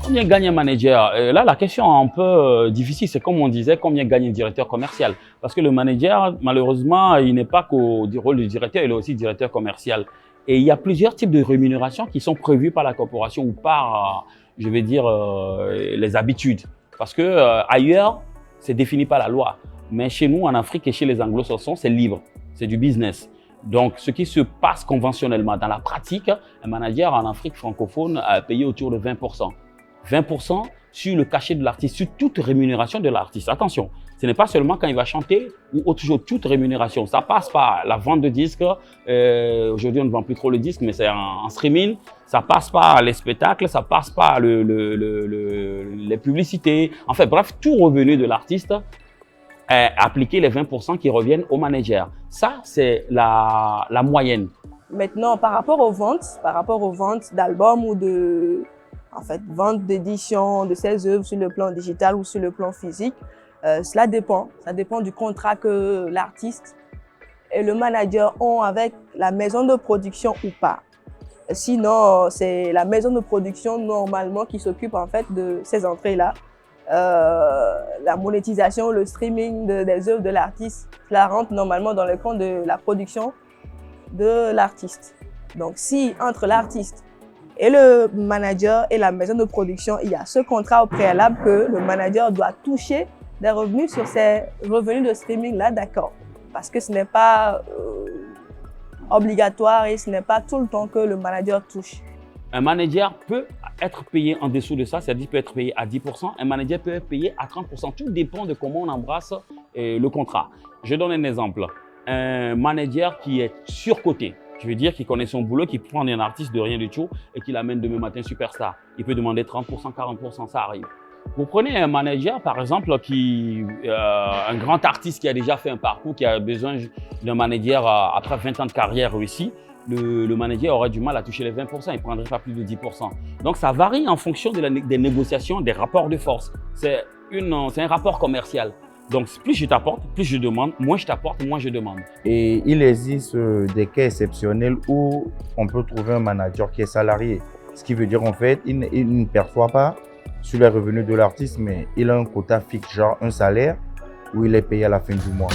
Combien gagne un manager? Là, la question est un peu difficile. C'est comme on disait, combien gagne un directeur commercial? Parce que le manager, malheureusement, il n'est pas qu'au rôle du directeur, il est aussi directeur commercial. Et il y a plusieurs types de rémunérations qui sont prévues par la corporation ou par, je vais dire, les habitudes. Parce que ailleurs, c'est défini par la loi. Mais chez nous, en Afrique et chez les anglo-saxons, c'est libre. C'est du business. Donc, ce qui se passe conventionnellement dans la pratique, un manager en Afrique francophone a payé autour de 20%. 20% sur le cachet de l'artiste, sur toute rémunération de l'artiste. Attention, ce n'est pas seulement quand il va chanter ou autre chose, toute rémunération. Ça passe par la vente de disques. Aujourd'hui, on ne vend plus trop le disque, mais c'est en streaming. Ça passe par les spectacles, ça passe par les publicités. En fait, bref, tout revenu de l'artiste est appliqué les 20% qui reviennent au manager. Ça, c'est la moyenne. Maintenant, par rapport aux ventes d'albums ou de vente d'édition de ses œuvres sur le plan digital ou sur le plan physique, cela dépend. Ça dépend du contrat que l'artiste et le manager ont avec la maison de production ou pas. Sinon, c'est la maison de production normalement qui s'occupe en fait de ces entrées-là. La monétisation, le streaming des œuvres de l'artiste, cela rentre normalement dans le compte de la production de l'artiste. Donc, si entre l'artiste et le manager et la maison de production, il y a ce contrat au préalable que le manager doit toucher des revenus sur ces revenus de streaming-là, d'accord. Parce que ce n'est pas obligatoire et ce n'est pas tout le temps que le manager touche. Un manager peut être payé en dessous de ça, c'est-à-dire peut être payé à 10%. Un manager peut être payé à 30%. Tout dépend de comment on embrasse le contrat. Je donne un exemple. Un manager qui est surcoté, je veux dire, qui connaît son boulot, qui prend un artiste de rien du tout et qui l'amène demain matin superstar. Il peut demander 30%, 40%, ça arrive. Vous prenez un manager, par exemple, un grand artiste qui a déjà fait un parcours, qui a besoin d'un manager après 20 ans de carrière réussi. Le manager aurait du mal à toucher les 20%, il ne prendrait pas plus de 10%. Donc, ça varie en fonction des négociations, des rapports de force. C'est un rapport commercial. Donc, plus je t'apporte, plus je demande, moins je t'apporte, moins je demande. Et il existe des cas exceptionnels où on peut trouver un manager qui est salarié. Ce qui veut dire, en fait, il ne perçoit pas sur les revenus de l'artiste, mais il a un quota fixe, genre un salaire, où il est payé à la fin du mois.